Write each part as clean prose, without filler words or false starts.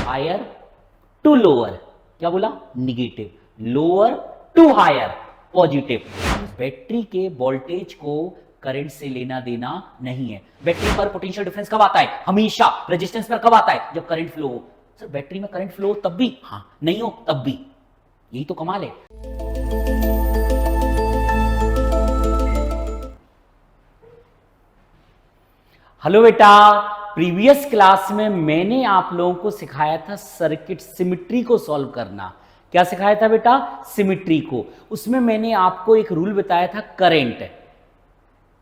Higher to lower, क्या बोला, negative, lower to higher, positive. Battery के वोल्टेज को करंट से लेना देना नहीं है। बैटरी पर पोटेंशियल डिफरेंस कब आता है, हमेशा रेजिस्टेंस पर कब आता है, जब करंट फ्लो हो। सर बैटरी में करंट फ्लो हो तब भी, हाँ, नहीं हो तब भी, यही तो कमाल है। हेलो बेटा, प्रीवियस क्लास में मैंने आप लोगों को सिखाया था सर्किट सिमिट्री को सॉल्व करना। क्या सिखाया था बेटा, सिमिट्री को। उसमें मैंने आपको एक रूल बताया था करंट,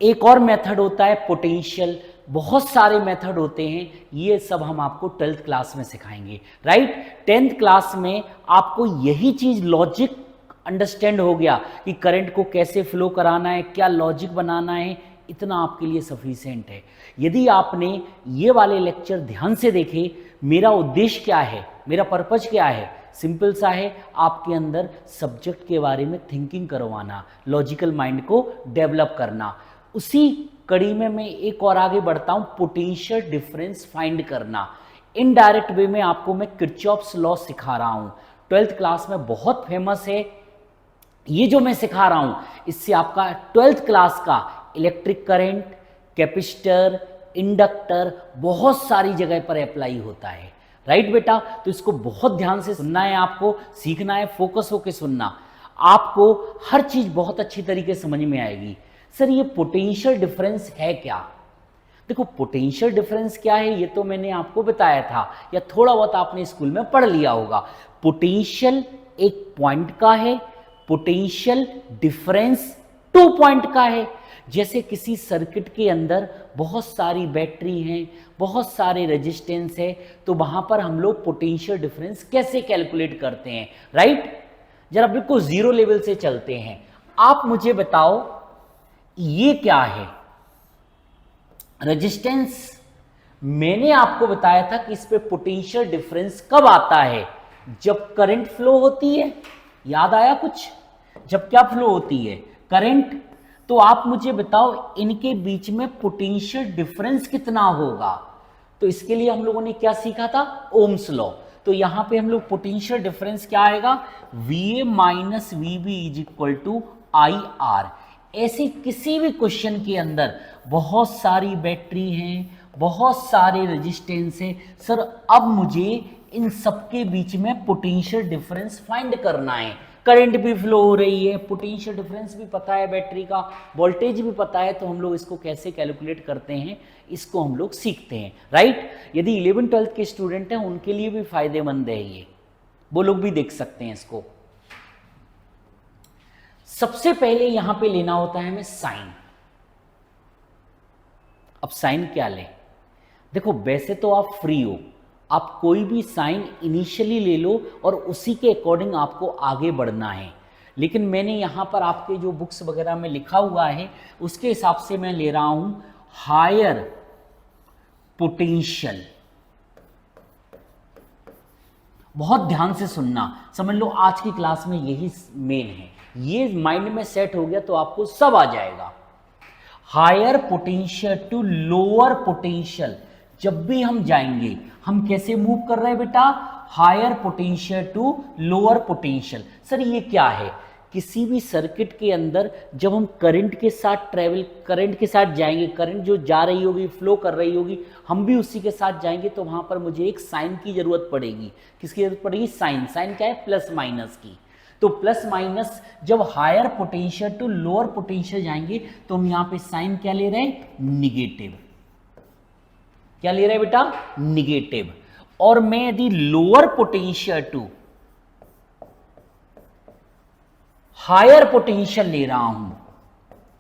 एक और मेथड होता है पोटेंशियल, बहुत सारे मेथड होते हैं, ये सब हम आपको 12th क्लास में सिखाएंगे, राइट। 10th क्लास में आपको यही चीज लॉजिक अंडरस्टैंड हो गया कि करंट को कैसे फ्लो कराना है, क्या लॉजिक बनाना है, इतना आपके लिए सफिशिएंट है। यदि आपने ये वाले लेक्चर ध्यान से देखे, मेरा उद्देश्य क्या है, मेरा पर्पज क्या है, सिंपल सा है, आपके अंदर सब्जेक्ट के बारे में थिंकिंग करवाना, लॉजिकल माइंड को डेवलप करना। उसी कड़ी में मैं एक और आगे बढ़ता हूं, पोटेंशियल डिफरेंस फाइंड करना। इनडायरेक्ट वे में आपको मैं किरचॉफ्स लॉ सिखा रहा हूं, 12th क्लास में बहुत फेमस है। ये जो मैं सिखा रहा हूं, इससे आपका 12th क्लास का इलेक्ट्रिक करंट, कैपेसिटर, इंडक्टर बहुत सारी जगह पर अप्लाई होता है, राइट बेटा। तो इसको बहुत ध्यान से सुनना है, आपको सीखना है, फोकस होकर सुनना, आपको हर चीज बहुत अच्छी तरीके से समझ में आएगी। सर ये पोटेंशियल डिफरेंस है क्या? देखो पोटेंशियल डिफरेंस क्या है ये तो मैंने आपको बताया था, या थोड़ा बहुत आपने स्कूल में पढ़ लिया होगा। पोटेंशियल एक पॉइंट का है, पोटेंशियल डिफरेंस 2 पॉइंट का है। जैसे किसी सर्किट के अंदर बहुत सारी बैटरी हैं, बहुत सारे रेजिस्टेंस है, तो वहां पर हम लोग पोटेंशियल डिफरेंस कैसे कैलकुलेट करते हैं, राइट। जरा बिल्कुल जीरो लेवल से चलते हैं। आप मुझे बताओ ये क्या है, रेजिस्टेंस। मैंने आपको बताया था कि इस पे पोटेंशियल डिफरेंस कब आता है, जब करंट फ्लो होती है। याद आया कुछ? जब क्या फ्लो होती है, करंट। तो आप मुझे बताओ इनके बीच में पोटेंशियल डिफरेंस कितना होगा। तो इसके लिए हम लोगों ने क्या सीखा था, ओम्स लॉ। तो यहां पे हम लोग पोटेंशियल डिफरेंस क्या आएगा, VA minus VB is equal to IR। ऐसे किसी भी क्वेश्चन के अंदर बहुत सारी बैटरी हैं, बहुत सारे रेजिस्टेंस है, सर अब मुझे इन सबके बीच में पोटेंशियल डिफरेंस फाइंड करना है। करंट भी फ्लो हो रही है, पोटेंशियल डिफरेंस भी पता है, बैटरी का वोल्टेज भी पता है, तो हम लोग इसको कैसे कैलकुलेट करते हैं, इसको हम लोग सीखते हैं, राइट। यदि 11th 12th के स्टूडेंट हैं उनके लिए भी फायदेमंद है ये, वो लोग भी देख सकते हैं इसको। सबसे पहले यहां पे लेना होता है हमें साइन। अब साइन क्या लें? देखो वैसे तो आप फ्री हो, आप कोई भी साइन इनिशियली ले लो और उसी के अकॉर्डिंग आपको आगे बढ़ना है। लेकिन मैंने यहां पर आपके जो बुक्स वगैरह में लिखा हुआ है उसके हिसाब से मैं ले रहा हूं हायर पोटेंशियल। बहुत ध्यान से सुनना, समझ लो आज की क्लास में यही मेन है। ये माइंड में सेट हो गया तो आपको सब आ जाएगा। Higher potential to lower potential, जब भी हम जाएंगे हम कैसे मूव कर रहे हैं बेटा, higher potential to lower potential. Sir ये क्या है? किसी भी सर्किट के अंदर जब हम करंट के साथ ट्रेवल, करंट के साथ जाएंगे, करंट जो जा रही होगी, फ्लो कर रही होगी, हम भी उसी के साथ जाएंगे, तो वहां पर मुझे एक साइन की जरूरत पड़ेगी। किसकी जरूरत पड़ेगी? साइन। साइन क्या है? प्लस माइनस की। तो प्लस माइनस जब higher potential to lower potential जाएंगे तो हम यहां पे साइन क्या ले रहे हैं? निगेटिव। क्या ले रहे हैं बेटा? निगेटिव। और मैं यदि lower potential to higher potential ले रहा हूं,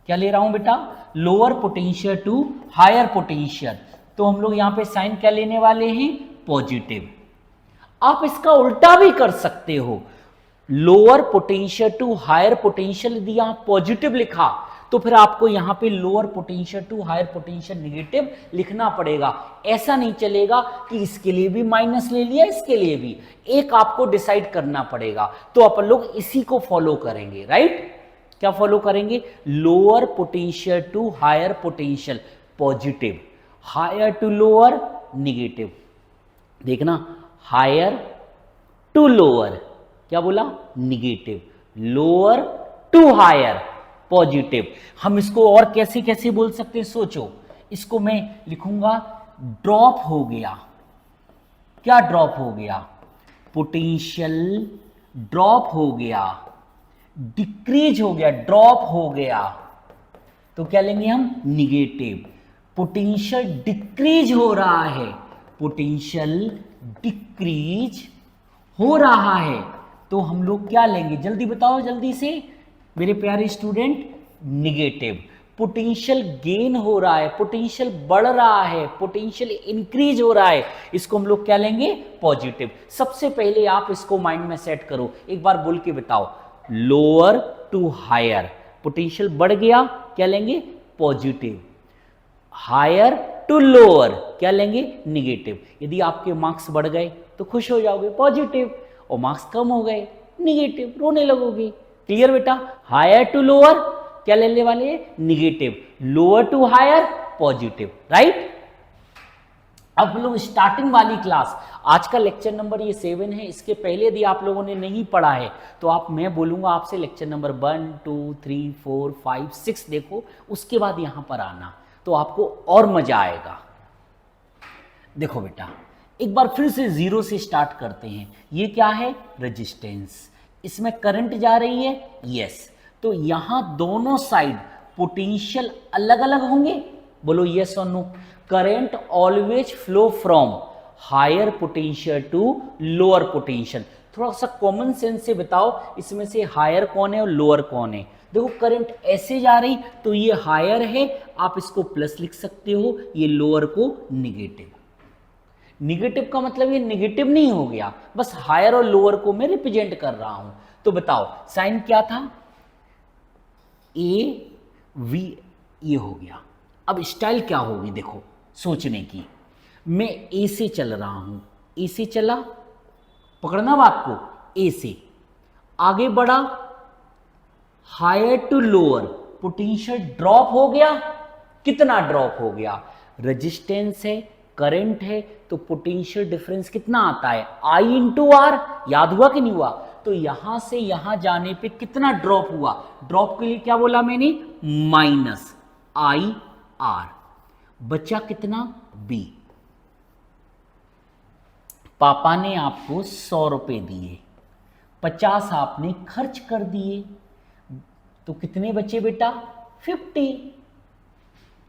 क्या ले रहा हूं बेटा? Lower potential to higher potential, तो हम लोग यहां पे साइन क्या लेने वाले हैं? पॉजिटिव। आप इसका उल्टा भी कर सकते हो, lower potential to higher potential यदि यहां पॉजिटिव लिखा तो फिर आपको यहां पे lower potential to higher potential negative लिखना पड़ेगा। ऐसा नहीं चलेगा कि इसके लिए भी माइनस ले लिया, इसके लिए भी, एक आपको डिसाइड करना पड़ेगा। तो अपन लोग इसी को फॉलो करेंगे, राइट। क्या फॉलो करेंगे? Lower potential to higher potential positive, higher to lower negative. देखना हायर टू लोअर, क्या बोला, negative, lower to higher positive. हम इसको और कैसे कैसे बोल सकते हैं, सोचो। इसको मैं लिखूंगा ड्रॉप हो गया, क्या ड्रॉप हो गया, पोटेंशियल ड्रॉप हो गया, डिक्रीज हो गया, ड्रॉप हो गया, तो क्या लेंगे हम, निगेटिव। पोटेंशियल डिक्रीज हो रहा है, पोटेंशियल डिक्रीज हो रहा है, तो हम लोग क्या लेंगे, जल्दी बताओ जल्दी से मेरे प्यारे स्टूडेंट, निगेटिव। पोटेंशियल गेन हो रहा है, पोटेंशियल बढ़ रहा है, पोटेंशियल इंक्रीज हो रहा है, इसको हम लोग क्या लेंगे, पॉजिटिव। सबसे पहले आप इसको माइंड में सेट करो, एक बार बोल के बताओ, लोअर टू हायर, पोटेंशियल बढ़ गया, क्या लेंगे, पॉजिटिव। हायर टू लोअर, क्या लेंगे, निगेटिव। यदि आपके मार्क्स बढ़ गए तो खुश हो जाओगे, पॉजिटिव, और मार्क्स कम हो गए, निगेटिव, रोने लगोगे। क्लियर बेटा, हायर टू लोअर क्या लेने वाले हैं, negative, lower to higher positive, right. अब हम लोग स्टार्टिंग वाली क्लास, आज का लेक्चर नंबर ये 7 है। इसके पहले यदि आप लोगों ने नहीं पढ़ा है तो आप, मैं बोलूंगा आपसे लेक्चर नंबर 1 2 3 4 5 6 देखो, उसके बाद यहां पर आना, तो आपको और मजा आएगा। देखो बेटा, एक बार फिर से जीरो से स्टार्ट करते हैं। ये क्या है, रेजिस्टेंस, इसमें करंट जा रही है, यस, तो यहां दोनों साइड पोटेंशियल अलग अलग होंगे, बोलो यस और no. Current always flow from higher potential to lower potential. थोड़ा सा कॉमन सेंस से बताओ, इसमें से हायर कौन है और लोअर कौन है। देखो करंट ऐसे जा रही तो ये हायर है, आप इसको प्लस लिख सकते हो, ये लोअर को निगेटिव। निगेटिव का मतलब ये निगेटिव नहीं हो गया, बस हायर और लोअर को मैं रिप्रेजेंट कर रहा हूं। तो बताओ साइन क्या था, ए वी, ये हो गया। अब स्टाइल क्या होगी, देखो सोचने की। मैं ए से चल रहा हूं, ए से चला, पकड़ना बात को, ए से आगे बढ़ा, higher to lower, potential drop हो गया, कितना ड्रॉप हो गया, रेजिस्टेंस है, करंट है, तो पोटेंशियल डिफरेंस कितना आता है, आई इंटू आर, याद हुआ कि नहीं हुआ। तो यहां से यहां जाने पे कितना ड्रॉप हुआ, ड्रॉप के लिए क्या बोला मैंने, माइनस आई आर, बचा कितना, बी। पापा ने आपको 100 रुपए दिए, 50 आपने खर्च कर दिए, तो कितने बचे बेटा, 50।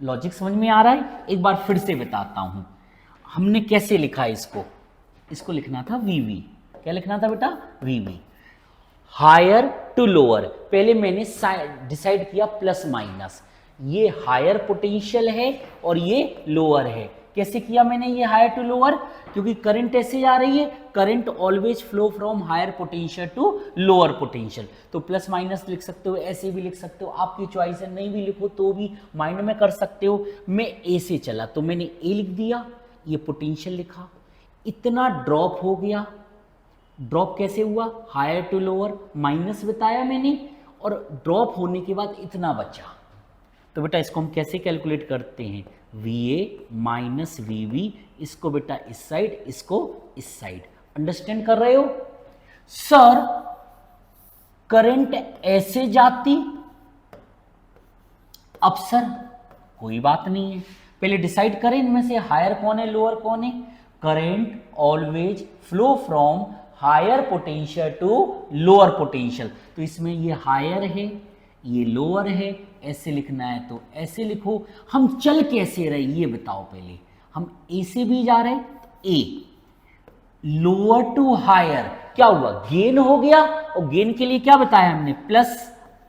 लॉजिक समझ में आ रहा है, एक बार फिर से बताता हूं। हमने कैसे लिखा है इसको, इसको लिखना था वीवी, क्या लिखना था बेटा, वीवी। हायर टू लोअर, पहले मैंने डिसाइड किया प्लस माइनस, ये हायर पोटेंशियल है और ये लोअर है। कैसे किया मैंने ये हायर टू लोअर, क्योंकि करंट ऐसे जा रही है, current always flow from higher potential to lower potential, तो प्लस माइनस लिख सकते हो, ऐसे भी लिख सकते हो, आपकी चॉइस है, नहीं भी लिखो तो भी माइंड में कर सकते हो। मैं ए से चला तो मैंने ए लिख दिया, ये पोटेंशियल लिखा, इतना ड्रॉप हो गया। ड्रॉप कैसे हुआ, हायर टू लोअर, माइनस बताया मैंने, और ड्रॉप होने के बाद इतना बचा। तो बेटा इसको हम कैसे कैलकुलेट करते हैं, V A minus V V, इसको बेटा इस साइड, इसको इस साइड। अंडरस्टैंड कर रहे हो। सर करंट ऐसे जाती, अब सर कोई बात नहीं है, पहले डिसाइड करें इनमें से हायर कौन है लोअर कौन है। Current always flow from higher potential to lower potential, तो इसमें ये हायर है ये लोअर है, ऐसे लिखना है तो ऐसे लिखो। हम चल कैसे रहे ये बताओ, पहले हम ए से भी जा रहे, ए लोअर टू हायर, क्या हुआ, गेन हो गया, और गेन के लिए क्या बताया हमने, plus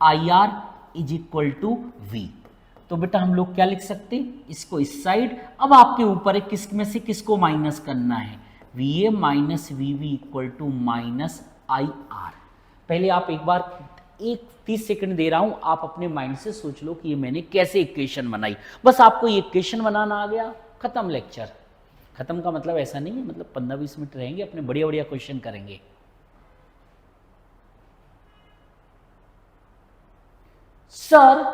I R is equal to V. तो बेटा हम लोग क्या लिख सकते हैं, इसको इस साइड, अब आपके ऊपर है किस में से किसको माइनस करना है, V A minus V V equal to minus I R. पहले आप एक बार 30 सेकंड दे रहा हूं, आप अपने माइंड से सोच लो कि ये मैंने कैसे इक्वेशन बनाई। बस आपको ये इक्वेशन बनाना आ गया, खत्म लेक्चर। खत्म का मतलब ऐसा नहीं है, मतलब 15-20 मिनट रहेंगे, अपने बढ़िया बढ़िया क्वेश्चन करेंगे। सर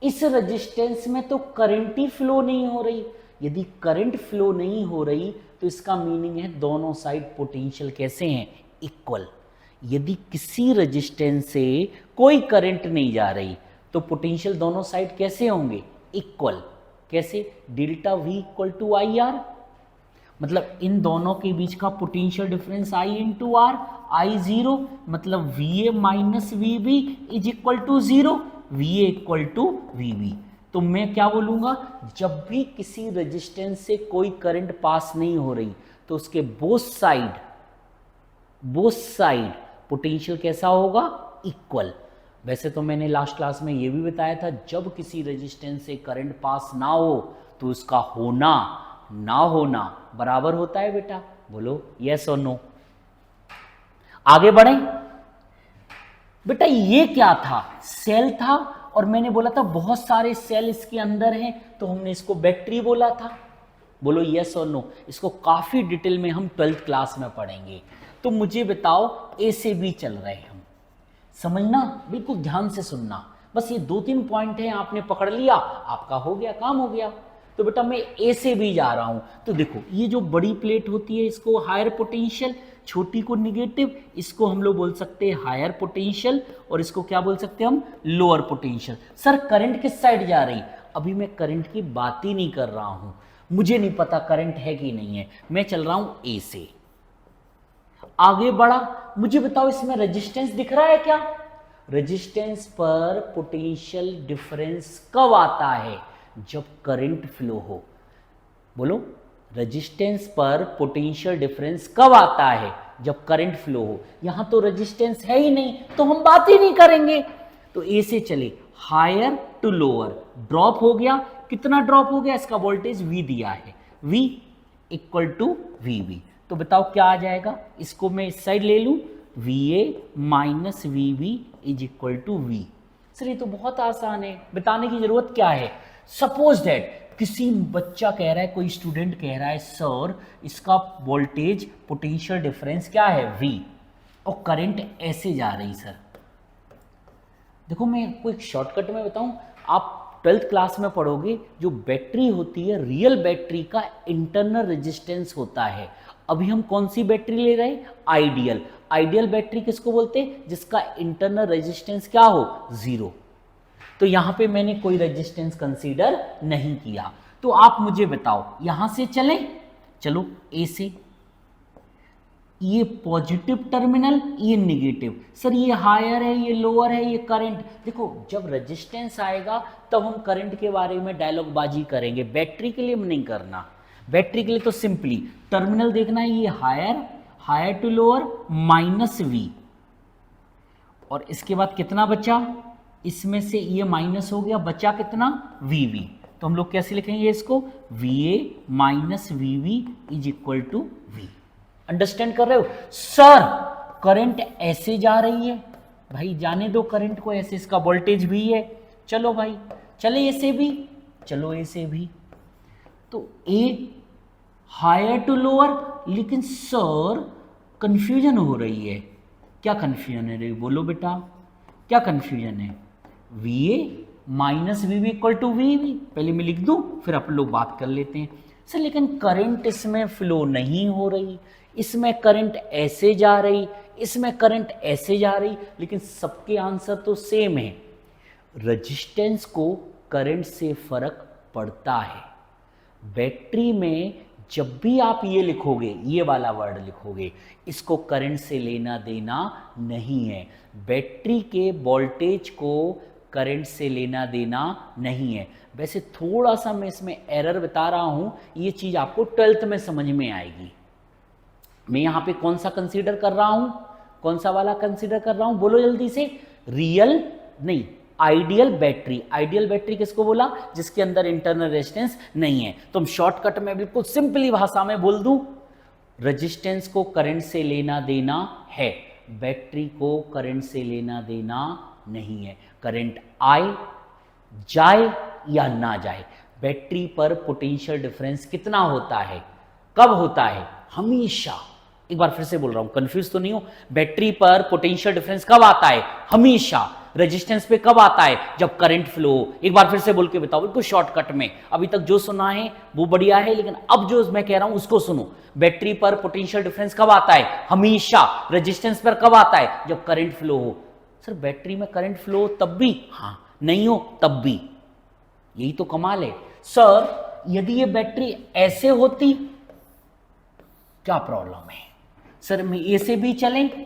इस रेजिस्टेंस में तो करंट ही फ्लो नहीं हो रही, यदि करंट फ्लो नहीं हो रही तो इसका मीनिंग है दोनों साइड पोटेंशियल कैसे हैं, इक्वल। यदि किसी रेजिस्टेंस से कोई करंट नहीं जा रही तो पोटेंशियल दोनों साइड कैसे होंगे, इक्वल। कैसे, delta V equal to I R, मतलब इन दोनों के बीच का potential difference I into R, I zero, मतलब VA minus VB is equal to zero, VA equal to VB। तो मैं क्या बोलूंगा, जब भी किसी रेजिस्टेंस से कोई करंट पास नहीं हो रही तो उसके बोथ साइड पोटेंशियल कैसा होगा, इक्वल। वैसे तो मैंने लास्ट क्लास में ये भी बताया था, जब किसी रेजिस्टेंस से करंट पास ना हो तो उसका होना ना होना बराबर होता है बेटा। बोलो यस और नो। आगे बढ़े बेटा, ये क्या था, सेल था, और मैंने बोला था बहुत सारे सेल इसके अंदर हैं तो हमने इसको बैटरी बोला था। बोलो यस और नो। इसको काफी डिटेल में हम 12th क्लास में पढ़ेंगे। तो मुझे बताओ, ए से बी चल रहे हैं हम, समझना, बिल्कुल ध्यान से सुनना। बस ये 2-3 पॉइंट हैं, आपने पकड़ लिया, आपका हो गया, काम हो गया। तो बेटा मैं ए से बी जा रहा हूं, तो देखो ये जो बड़ी प्लेट होती है इसको हायर पोटेंशियल, छोटी को निगेटिव, इसको हम लोग बोल सकते हैं हायर पोटेंशियल, और इसको क्या बोल सकते हैं हम, लोअर पोटेंशियल। सर करंट किस साइड जा रही, अभी मैं करंट की बात ही नहीं कर रहा हूं, मुझे नहीं पता करंट है कि नहीं है, मैं चल रहा हूं ए से। आगे बढ़ा, मुझे बताओ इसमें रेजिस्टेंस दिख रहा है क्या, रेजिस्टेंस पर पोटेंशियल डिफरेंस कब आता है, जब करंट फ्लो हो। बोलो, रेजिस्टेंस पर पोटेंशियल डिफरेंस कब आता है, जब करंट फ्लो हो। यहां तो रेजिस्टेंस है ही नहीं तो हम बात ही नहीं करेंगे। तो ए से चले, हायर टू लोअर, ड्रॉप हो गया, कितना ड्रॉप हो गया, इसका वोल्टेज V दिया है, V इक्वल टू VB। तो बताओ क्या आ जाएगा, इसको मैं इस साइड ले लूं, VA minus VB is equal to V। Sir ये तो बहुत आसान है, बताने की जरूरत क्या है। सपोज दैट किसी बच्चा कह रहा है, कोई स्टूडेंट कह रहा है, सर इसका वोल्टेज पोटेंशियल डिफरेंस क्या है, V, और करंट ऐसे जा रही। सर देखो मैं कोई शॉर्टकट में बताऊं, आप 12th क्लास में पढ़ोगे, जो बैटरी होती है, रियल बैटरी का इंटरनल रेजिस्टेंस होता है। अभी हम कौन सी बैटरी ले रहे हैं, आइडियल। आइडियल बैटरी किसको बोलते हैं, जिसका इंटरनल रेजिस्टेंस क्या हो, 0। तो यहां पे मैंने कोई रेजिस्टेंस कंसीडर नहीं किया। तो आप मुझे बताओ, यहां से चले, चलो ए से, ये पॉजिटिव टर्मिनल, ये नेगेटिव। सर ये हायर है, ये लोअर है, ये करंट। देखो जब रेजिस्टेंस आएगा तब हम करंट के बारे में डायलॉग बाजी करेंगे, बैटरी के लिए नहीं करना। बैटरी के लिए तो सिंपली टर्मिनल देखना है, ये higher to lower minus V, और इसके बाद कितना बचा, इसमें से ये माइनस हो गया, बचा कितना, VV। तो हम लोग कैसे लिखेंगे इसको, VA minus VB is equal to V। Understand कर रहे हो। सर करंट ऐसे जा रही है, भाई जाने दो करंट को ऐसे, इसका वोल्टेज भी है, चलो भाई चले ऐसे भी, चलो ऐसे भी। तो ए हायर टू लोअर, लेकिन सर कंफ्यूजन हो रही है। क्या कंफ्यूजन है, बोलो बेटा क्या कंफ्यूजन है, VA minus VB equal to VB, पहले मैं लिख दूं फिर अपन लोग बात कर लेते हैं। सर लेकिन करंट इसमें फ्लो नहीं हो रही, इसमें करंट ऐसे जा रही, इसमें करंट ऐसे जा रही, लेकिन सबके आंसर तो सेम है। रेजिस्टेंस को करंट से फर्क पड़ता है। बैटरी में जब भी आप ये लिखोगे, ये वाला वर्ड लिखोगे, इसको करंट से लेना देना नहीं है। बैटरी के वोल्टेज को करंट से लेना देना नहीं है। वैसे थोड़ा सा मैं इसमें एरर बता रहा हूं, ये चीज आपको 12th में समझ में आएगी। मैं यहां पे कौन सा कंसीडर कर रहा हूं, कौन सा वाला कंसीडर कर रहा हूं, बोलो जल्दी से, रियल नहीं, आइडियल बैटरी। आइडियल बैटरी किसको बोला, जिसके अंदर इंटरनल रेजिस्टेंस नहीं है। तो हम शॉर्टकट में बिल्कुल सिंपली भाषा में बोल दूं, रेजिस्टेंस को करंट से लेना देना है, बैटरी को करंट से लेना देना नहीं है। करंट आए जाए या ना जाए, बैटरी पर पोटेंशियल डिफरेंस कितना होता है, कब होता है, हमेशा। एक बार फिर से बोल रहा हूं, कंफ्यूज तो नहीं हो, बैटरी पर पोटेंशियल डिफरेंस कब आता है, हमेशा। रेजिस्टेंस पे कब आता है? जब करंट फ्लो हो। एक बार फिर से बोल के बताओ बिल्कुल शॉर्टकट में, अभी तक जो सुना है वो बढ़िया है, लेकिन अब जो मैं कह रहा हूं उसको सुनो। बैटरी पर पोटेंशियल डिफरेंस कब आता है? हमेशा। रेजिस्टेंस पर कब आता है? जब करंट फ्लो हो। सर बैटरी में करंट फ्लो हो तब भी? हाँ, नहीं हो तब भी। यही तो कमाल है। सर यदि ये बैटरी ऐसे होती क्या प्रॉब्लम है? सर मैं ए से भी चलें,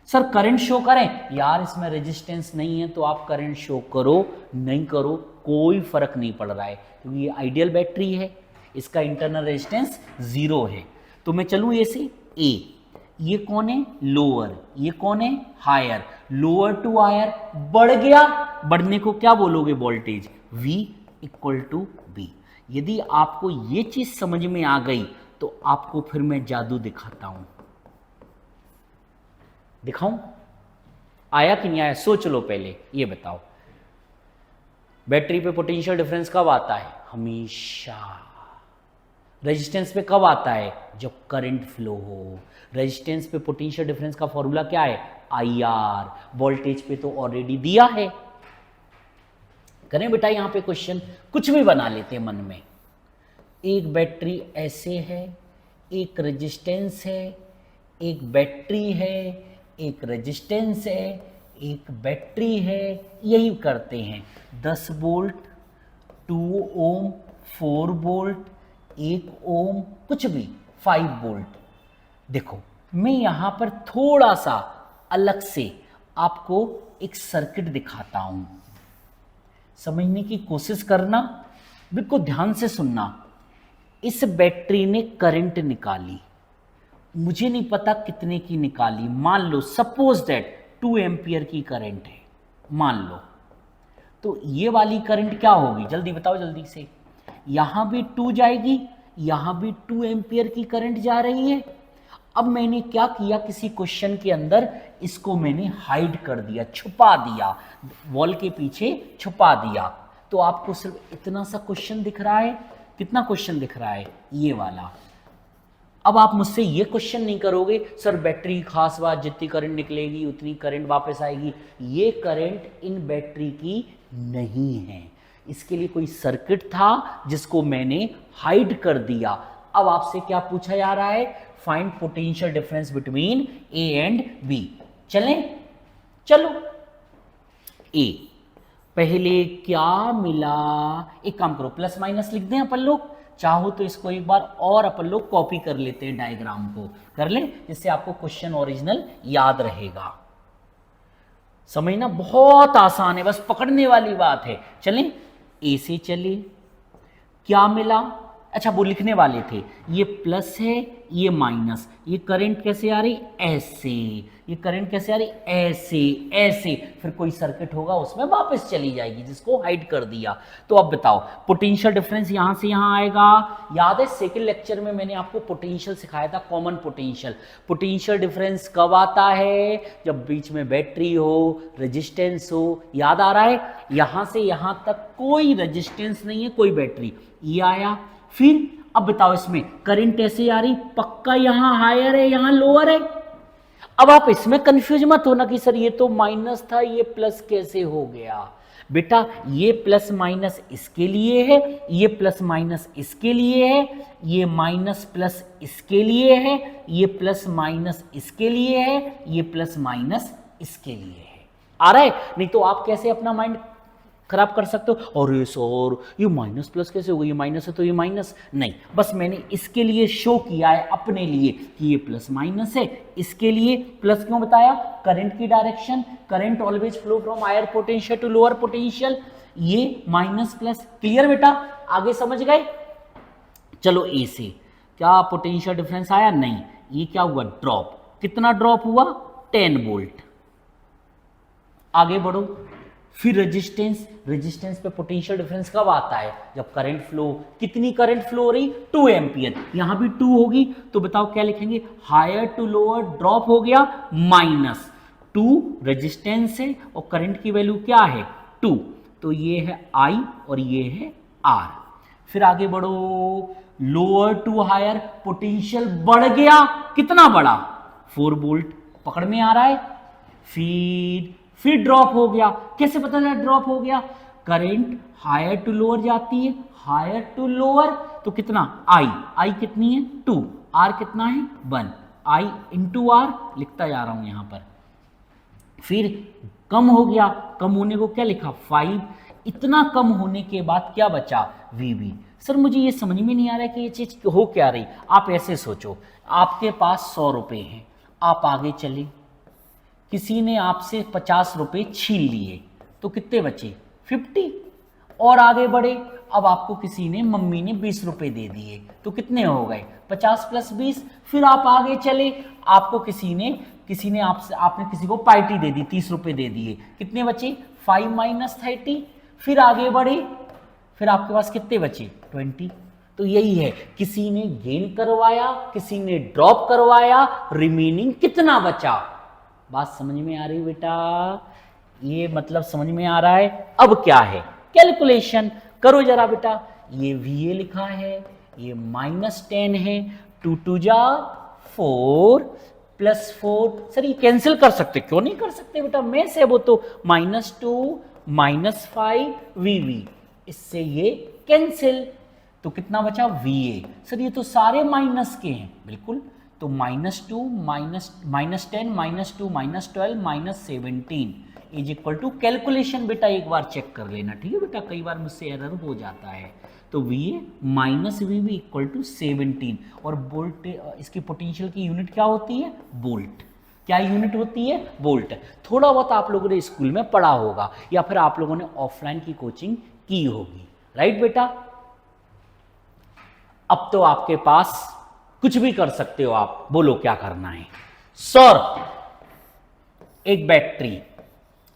सर करंट शो करें। यार इसमें रेजिस्टेंस नहीं है तो आप करंट शो करो नहीं करो कोई फर्क नहीं पड़ रहा है, क्योंकि ये आइडियल बैटरी है, इसका इंटरनल रेजिस्टेंस 0 है। तो मैं चलूं ए से। ए ये कौन है? लोअर। ये कौन है? हायर। लोअर टू हायर बढ़ गया, बढ़ने को क्या बोलोगे? Voltage. V equal to B. यदि आपको ये चीज समझ में आ गई तो आपको फिर मैं जादू दिखाता हूं। दिखाऊं? आया कि नहीं आया? सोच लो पहले, ये बताओ बैटरी पे पोटेंशियल डिफरेंस कब आता है? हमेशा। रेजिस्टेंस पे कब आता है? जब करंट फ्लो हो। रेजिस्टेंस पे पोटेंशियल डिफरेंस का फॉर्मूला क्या है? IR। वोल्टेज पे तो ऑलरेडी दिया है। करें बेटा यहां पे क्वेश्चन, कुछ भी बना लेते हैं मन में। एक बैटरी ऐसे है, एक रेजिस्टेंस है, एक बैटरी है, एक रेजिस्टेंस है, एक बैटरी है, यही करते हैं। 10 वोल्ट, 2 ओम, 4 वोल्ट, 1 ओम, कुछ भी, 5 वोल्ट। देखो मैं यहां पर थोड़ा सा अलग से आपको एक सर्किट दिखाता हूं, समझने की कोशिश करना, बिल्कुल ध्यान से सुनना। इस बैटरी ने करंट निकाली, मुझे नहीं पता कितने की निकाली, मान लो सपोज दैट 2 एम्पियर की करंट है, मान लो। तो ये वाली करंट क्या होगी? जल्दी बताओ जल्दी से। यहां भी 2 जाएगी, यहां भी 2 एम्पियर की करंट जा रही है। अब मैंने क्या किया, किसी क्वेश्चन के अंदर इसको मैंने हाइड कर दिया, छुपा दिया, वॉल के पीछे छुपा दिया। तो आपको सिर्फ इतना सा क्वेश्चन दिख रहा है। कितना क्वेश्चन दिख रहा है? ये वाला। अब आप मुझसे ये क्वेश्चन नहीं करोगे सर बैटरी खास बात, जितनी करंट निकलेगी उतनी करंट वापस आएगी। ये करंट इन बैटरी की नहीं है, इसके लिए कोई सर्किट था जिसको मैंने हाइड कर दिया। अब आपसे क्या पूछा जा रहा है? Find potential difference between A and B. चलें? चलो ए पहले क्या मिला, एक काम करो प्लस माइनस लिख दें अपन लोग, चाहो तो इसको एक बार और अपन लोग कॉपी कर लेते हैं, डायग्राम को कर लें, जिससे आपको क्वेश्चन ओरिजिनल याद रहेगा। समझना बहुत आसान है, बस पकड़ने वाली बात है। चलें ए से चले, क्या मिला? अच्छा वो लिखने वाले थे, ये प्लस है ये माइनस, ये करंट कैसे आ रही? ऐसे, ये करंट कैसे आ रही? ऐसे ऐसे, फिर कोई सर्किट होगा उसमें वापस चली जाएगी जिसको हाइड कर दिया। तो अब बताओ पोटेंशियल डिफरेंस यहां से यहां आएगा। याद है सेकंड लेक्चर में मैंने आपको पोटेंशियल सिखाया था, कॉमन पोटेंशियल। पोटेंशियल डिफरेंस कब आता है? जब बीच में बैटरी हो, रेजिस्टेंस हो। याद आ रहा है? यहां से यहां तक कोई रेजिस्टेंस नहीं है, कोई बैटरी, ये आया। फिर अब बताओ इसमें करंट ऐसे आ रही, पक्का यहां हायर है यहां लोअर है। अब आप इसमें कंफ्यूज मत होना कि सर ये तो माइनस था ये प्लस कैसे हो गया। बेटा ये प्लस माइनस इसके लिए है, ये प्लस माइनस इसके लिए है, ये माइनस प्लस इसके लिए है, ये प्लस माइनस इसके लिए है, ये प्लस माइनस इसके लिए है। आ रहा है? नहीं तो आप कैसे अपना माइंड खराब कर सकते हो, और ये माइनस प्लस कैसे हो गई, ये माइनस है तो ये माइनस नहीं। बस मैंने इसके लिए शो किया है अपने लिए कि ये प्लस माइनस है, इसके लिए प्लस क्यों बताया? करंट की direction, current always flow from higher potential to lower potential, ये माइनस प्लस। क्लियर बेटा? आगे समझ गए? चलो ए से क्या पोटेंशियल डिफरेंस आया? नहीं। ये क्या हुआ? ड्रॉप। कितना ड्रॉप हुआ? 10 वोल्ट। आगे बढ़ो। फिर रेजिस्टेंस, रेजिस्टेंस पे पोटेंशियल डिफरेंस कब आता है? जब करंट फ्लो। कितनी करंट फ्लो हो रही? 2 एम्पियर। यहां भी 2 होगी, तो बताओ क्या लिखेंगे? हायर टू लोअर ड्रॉप हो गया, माइनस 2 रेजिस्टेंस है और करंट की वैल्यू क्या है? 2, तो ये है I और ये है R। फिर आगे बढ़ो, लोअर टू हायर पोटेंशियल बढ़ गया, कितना बढ़ा? 4 वोल्ट। पकड़ में आ रहा है? फिर फिर ड्रॉप हो गया। कैसे पता चला ड्रॉप हो गया? करंट हायर टू लोअर जाती है, हायर टू लोअर, तो कितना आई कितनी है 2, आर कितना है 1, आई इंटू आर लिखता जा रहा हूं यहां पर। फिर कम हो गया, कम होने को क्या लिखा 5, इतना कम होने के बाद क्या बचा वीवी। सर मुझे ये समझ में नहीं आ रहा है कि ये चीज हो क्या रही। आप ऐसे सोचो, आपके पास 100 रुपए हैं, आप आगे चले, किसी ने आपसे 50 रुपए छीन लिए, तो कितने बचे 50, और आगे बढ़े, अब आपको किसी ने मम्मी ने 20 रुपए दे दिए, तो कितने हो गए 50 + 20। फिर आप आगे चले, आपको किसी ने आपने किसी को पार्टी दे दी, 30 रुपए दे दिए, कितने बचे 5 - 30। फिर आगे बढ़े, फिर आपके पास कितने बचे 20। तो यही है, किसी ने गेन करवाया, किसी ने ड्रॉप करवाया, रिमेनिंग कितना बचा। बात समझ में आ रही बेटा? ये मतलब समझ में आ रहा है? अब क्या है, कैलकुलेशन करो जरा बेटा। ये VA लिखा है, ये -10 है, 2 2 जा 4 +4। सर ये कैंसिल कर सकते, क्यों नहीं कर सकते बेटा, में से वो तो -2 -5 VV, इससे ये कैंसिल, तो कितना बचा VA। सर ये तो सारे माइनस के हैं, बिल्कुल, तो -2 -10 -2 -12 -17 इज इक्वल टू कैलकुलेशन। बेटा एक बार चेक कर लेना, ठीक है बेटा, कई बार मुझसे एरर हो जाता है। तो VA -VB इक्वल टू 17, और वोल्ट, इसकी पोटेंशियल की यूनिट क्या होती है वोल्ट। क्या यूनिट होती है वोल्ट। थोड़ा बहुत आप लोगों ने स्कूल में पढ़ा होगा, या फिर आप लोगों ने ऑफलाइन की कोचिंग की होगी, राइट बेटा। अब तो आपके पास कुछ भी कर सकते हो आप, बोलो क्या करना है। सर एक बैटरी,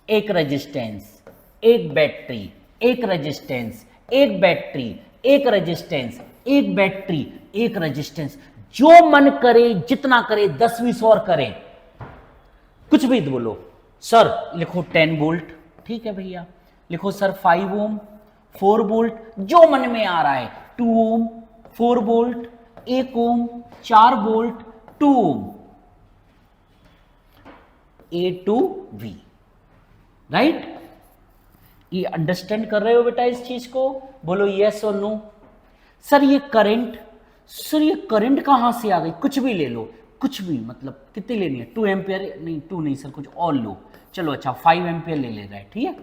एक रेजिस्टेंस, एक बैटरी, एक रेजिस्टेंस, एक बैटरी, एक रेजिस्टेंस, एक बैटरी, एक रेजिस्टेंस, जो मन करे जितना करे, 10 20 और करे, कुछ भी बोलो। सर लिखो 10 वोल्ट, ठीक है भैया। लिखो सर 5 ओम, 4 वोल्ट, जो मन में आ रहा है, 2 ohm, 4 volt, 1 ohm, 4 volt, 2 ohm, A to V, राइट। ये अंडरस्टैंड कर रहे हो बेटा इस चीज को? बोलो यस और नो। सर ये करंट, सर ये करंट कहां से आ गई? कुछ भी ले लो, कुछ भी, मतलब कितनी लेनी है 2 एम्पियर, नहीं 2 नहीं सर, कुछ और लो, चलो अच्छा 5 एम्पियर ले रहा है, ठीक है।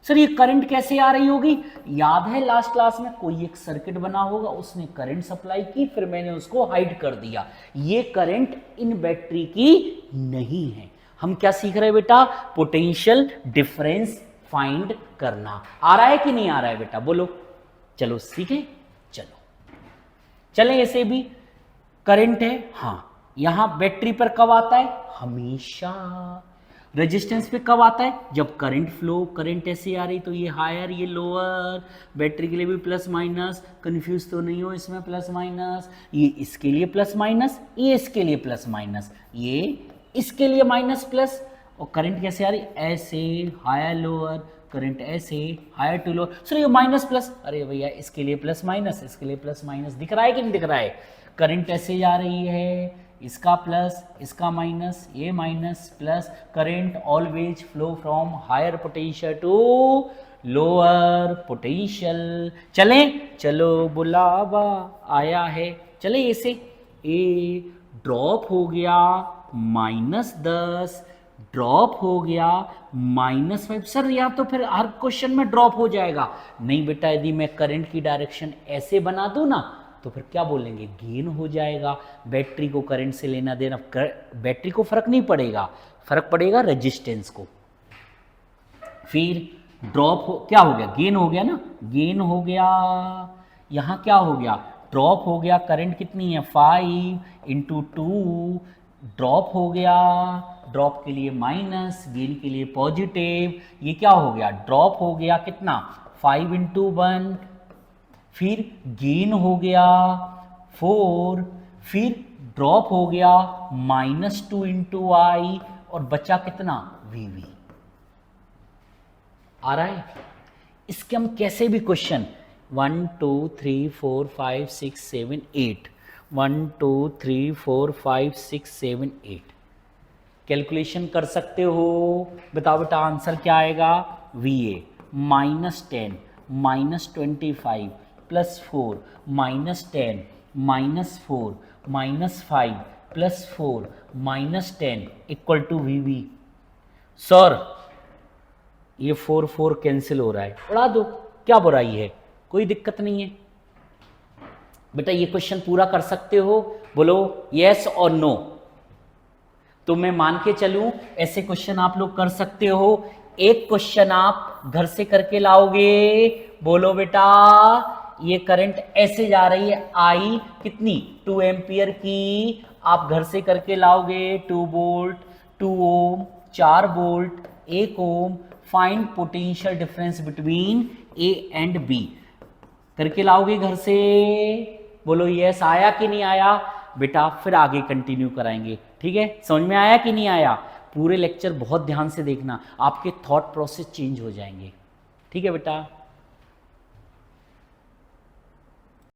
सर ये करंट कैसे आ रही होगी? याद है लास्ट क्लास में कोई एक सर्किट बना होगा, उसने करंट सप्लाई की, फिर मैंने उसको हाइड कर दिया। ये करंट इन बैटरी की नहीं है। हम क्या सीख रहे हैं बेटा? पोटेंशियल डिफरेंस फाइंड करना। आ रहा है कि नहीं आ रहा है बेटा? बोलो। चलो सीखे, चलो चलें। ऐसे भी करंट है, हाँ, यहां बैटरी पर कब आता है? हमेशा। रेजिस्टेंस पे कब आता है? जब करंट फ्लो, करंट ऐसे आ रही तो ये हायर ये लोअर, बैटरी के लिए भी प्लस माइनस, कंफ्यूज तो नहीं हो इसमें, प्लस माइनस, ये इसके लिए प्लस माइनस, ये इसके लिए प्लस माइनस, ये इसके लिए माइनस प्लस, और करंट कैसे आ रही? ऐसे हायर लोअर, करंट ऐसे हायर टू लोअर। सर ये माइनस प्लस, अरे भैया इसके लिए प्लस माइनस, इसके लिए प्लस माइनस, दिख रहा है कि नहीं दिख रहा है? करंट ऐसे जा रही है, इसका प्लस, इसका माइनस, ये minus plus, current always flow from higher potential to lower potential. चलें, चलो बुलावा आया है, चले ऐसे। ए ड्रॉप हो गया -10, ड्रॉप हो गया -5। सर या तो फिर हर क्वेश्चन में ड्रॉप हो जाएगा। नहीं बेटा, यदि मैं करंट की डायरेक्शन ऐसे बना दूं ना, तो फिर क्या बोलेंगे? गेन हो जाएगा। बैटरी को करंट से लेना देना, बैटरी को फर्क नहीं पड़ेगा, फर्क पड़ेगा रेजिस्टेंस को। फिर ड्रॉप हो, क्या हो गया? गेन हो गया ना, गेन हो गया। यहां क्या हो गया? ड्रॉप हो गया। करंट कितनी है? 5 × 2, ड्रॉप हो गया। ड्रॉप के लिए माइनस, गेन के लिए पॉजिटिव। ये क्या हो गया? ड्रॉप हो गया कितना? 5 × 1, फिर गेन हो गया 4, फिर ड्रॉप हो गया -2 × I, और बचा कितना? VV। आ रहा है? इसके हम कैसे भी क्वेश्चन 1 2 3 4 5 6 7 8, 1 2 3 4 5 6 7 8 कैलकुलेशन कर सकते हो। बताओ बेटा आंसर क्या आएगा, VA -10 -25 +4 -10 -4 -5 +4 -10 = VB। सर ये 4 4 कैंसिल हो रहा है, उड़ा दो, क्या बुराई है, कोई दिक्कत नहीं है बेटा। ये क्वेश्चन पूरा कर सकते हो, बोलो यस और नो। तो मैं मान के चलूं ऐसे क्वेश्चन आप लोग कर सकते हो। एक क्वेश्चन आप घर से करके लाओगे, बोलो बेटा ये करंट ऐसे जा रही है आई कितनी 2 एम्पियर की, आप घर से करके लाओगे 2 volt 2 ohm 4 volt 1 ohm, find potential difference between A and B, करके लाओगे घर से। बोलो यस, आया कि नहीं आया बेटा, फिर आगे कंटिन्यू कराएंगे, ठीक है। समझ में आया कि नहीं आया, पूरे लेक्चर बहुत ध्यान से देखना, आपके थॉट प्रोसेस चेंज हो जाएंगे, ठीक है बेटा।